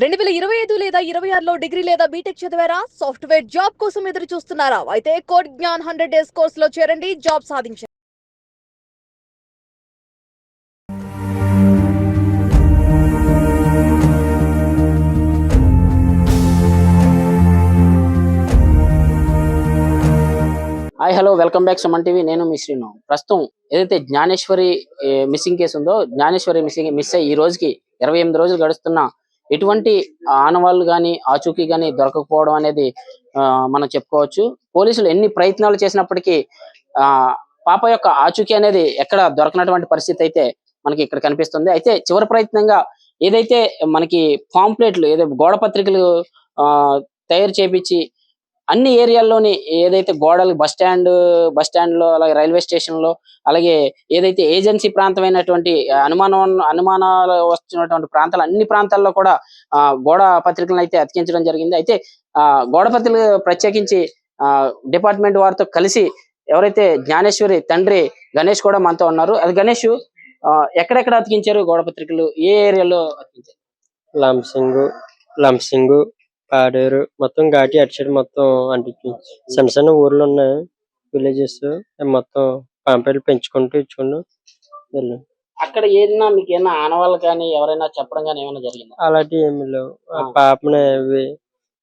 2025 లేదా 26లో డిగ్రీ లేదా బీటెక్ చదివారా? సాఫ్ట్‌వేర్ జాబ్ కోసం ఎదురు చూస్తున్నారా? అయితే కోడ్ జ్ఞాన్ 100 డేస్ కోర్సులో చేరండి, జాబ్ సాధించండి. Hi hello welcome back Suman TV. నేను మీ శ్రీను. ప్రస్తుతం ఏదైతే జ్ఞానేశ్వరి మిస్సింగ్ కేసు ఉందో, జ్ఞానేశ్వరి మిస్ అయ్యి ఈ రోజుకి 28 రోజులు గడుస్తున్నా ఎటువంటి ఆనవాళ్ళు కానీ ఆచూకీ కానీ దొరకకపోవడం అనేది మనం చెప్పుకోవచ్చు. పోలీసులు ఎన్ని ప్రయత్నాలు చేసినప్పటికీ ఆ పాప యొక్క ఆచూకీ అనేది ఎక్కడ దొరకనటువంటి పరిస్థితి అయితే మనకి ఇక్కడ కనిపిస్తుంది. అయితే చివరి ప్రయత్నంగా ఏదైతే మనకి పాంప్లెట్లు ఏదో గోడ పత్రికలు ఆ తయారు చేపించి అన్ని ఏరియాల్లోని ఏదైతే గోడలు బస్ స్టాండ్ లో అలాగే రైల్వే స్టేషన్ లో అలాగే ఏదైతే ఏజెన్సీ ప్రాంతమైనటువంటి అనుమానాలు వస్తున్నటువంటి ప్రాంతాలు అన్ని ప్రాంతాల్లో కూడా గోడ పత్రికలను అయితే అతికించడం జరిగింది. అయితే గోడ పత్రికలు ప్రత్యేకించి డిపార్ట్మెంట్ వారితో కలిసి ఎవరైతే జ్ఞానేశ్వరి తండ్రి గణేష్ కూడా మనతో ఉన్నారు. అది గణేష్, ఎక్కడెక్కడ అతికించారు గోడ పత్రికలు, ఏ ఏరియాలో అతికించారు? లంసింగు పాడేరు మొత్తం ఘాటి అటు సైడ్ మొత్తం చిన్న చిన్న ఊర్లు ఉన్నాయి, విలేజెస్ మొత్తం పాంపేలు పెంచుకుంటూ ఇచ్చుకుంటూ వెళ్ళాం. అక్కడ ఏదైనా మీకు ఏమైనా ఆనవాళ్ళు కానీ ఎవరైనా చెప్పడం కానీ ఏమైనా జరిగిందా? అలాంటివి ఏమి లేవు. పాపని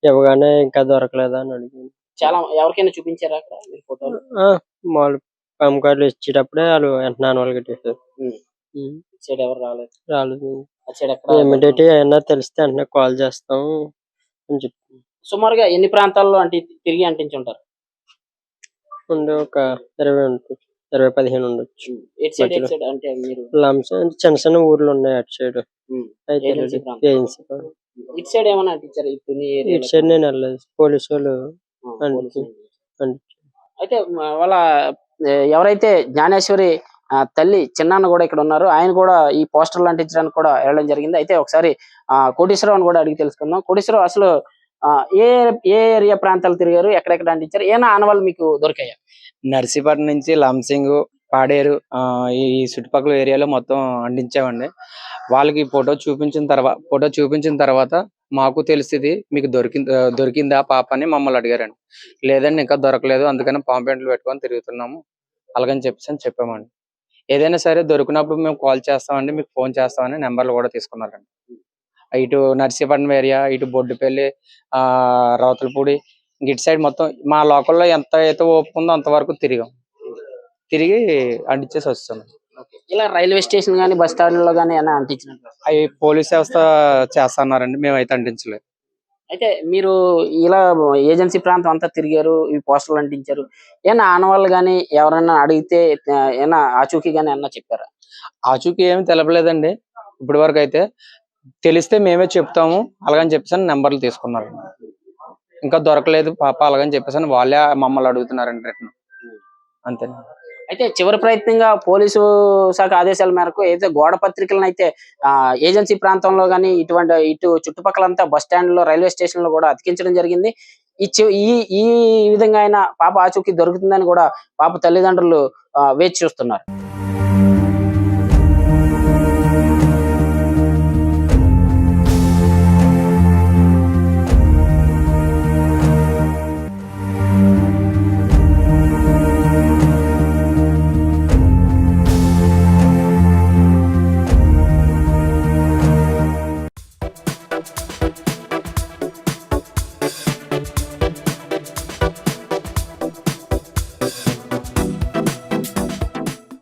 ఇవ్వగానే ఇంకా దొరకలేదా అని అడిగింది. చాలా ఎవరికైనా చూపించారా అక్కడ మీరు ఫోటోలు? మామూలు పాము కార్డులు ఇచ్చేటప్పుడే వాళ్ళు వెంటనే ఆనవాళ్ళు కట్టేసారు. ఎవరు రాలేదు. ఎక్కడ ఇమీడియట్ అయినా తెలిస్తే వెంటనే కాల్ చేస్తాం అని చెప్పి. సుమారుగా ఎన్ని ప్రాంతాల్లో తిరిగి అంటించి ఉంటారు? ఒక 20-15 ఉండొచ్చు. అంటే మీరు చిన్న చిన్న ఊర్లు ఉన్నాయి అటు సైడ్. ఇటు సైడ్ ఏమైనా అంటించారు? ఇటు సైడ్ నేను వెళ్ళలేదు, పోలీసు వాళ్ళు. అయితే వాళ్ళ ఎవరైతే జ్ఞానేశ్వరి తల్లి చిన్నాన్న కూడా ఇక్కడ ఉన్నారు, ఆయన కూడా ఈ పోస్టర్లు అంటించడానికి కూడా వెళ్ళడం జరిగింది. అయితే ఒకసారి కోటేశ్వరరావుని కూడా అడిగి తెలుసుకుందాం. కోటేశ్వరరావు, అసలు ఏ ఏరియా ప్రాంతాలు తిరిగారు, ఎక్కడెక్కడ అంటించారు, ఏమైనా ఆనవాళ్ళు మీకు దొరికాయా? నర్సీపట్నం నుంచి లంసింగ్, పాడేరు ఈ చుట్టుపక్కల ఏరియాలో మొత్తం అంటించామండి. వాళ్ళకి ఫోటో చూపించిన తర్వాత మాకు తెలిసింది మీకు దొరికిందా పాప అని మమ్మల్ని అడిగారండి. లేదండి ఇంకా దొరకలేదు, అందుకని పాంప్లెట్లు పెట్టుకొని తిరుగుతున్నాము అలాగని చెప్పామండి. ఏదైనా సరే దొరికినప్పుడు మేము కాల్ చేస్తామండి, మీకు ఫోన్ చేస్తామని నెంబర్లు కూడా తీసుకున్నారండి. ఇటు నర్సీపట్నం ఏరియా, ఇటు బొడ్డుపల్లి, రౌతులపూడి, ఇటు సైడ్ మొత్తం మా లోకల్లో ఎంత అయితే ఓపుకుందో అంతవరకు తిరిగి అంటించేసి వస్తాం. ఇలా రైల్వే స్టేషన్ గానీ బస్ స్టాండ్ లో గానీ ఏమైనా అంటించినట్టు? అవి పోలీస్ వ్యవస్థ చేస్తున్నారండి, మేమైతే అంటించలేదు. అయితే మీరు ఇలా ఏజెన్సీ ప్రాంతం అంతా తిరిగారు, ఈ పోస్టర్లు అంటించారు, ఏమన్నా ఆనవాళ్ళు గానీ ఎవరైనా అడిగితే ఏమన్నా ఆచూకీ గానీ ఏమన్నా చెప్పారా? ఆచూకీ ఏమి తెలపలేదండి ఇప్పటి వరకు. అయితే తెలిస్తే మేమే చెప్తాము అలాగని చెప్పేసి నెంబర్లు తీసుకున్నారు. ఇంకా దొరకలేదు పాప అలాగని చెప్పేసి వాళ్ళే మమ్మల్ని అడుగుతున్నారండి రిటర్న్, అంతే. అయితే చివరి ప్రయత్నంగా పోలీసు శాఖ ఆదేశాల మేరకు అయితే గోడ పత్రికలను అయితే ఏజెన్సీ ప్రాంతంలో కానీ ఇటు చుట్టుపక్కలంతా బస్ స్టాండ్ లో రైల్వే స్టేషన్ లో కూడా అతికించడం జరిగింది. ఈ విధంగా అయినా పాప ఆచూకీ దొరుకుతుందని కూడా పాప తల్లిదండ్రులు వేచి చూస్తున్నారు.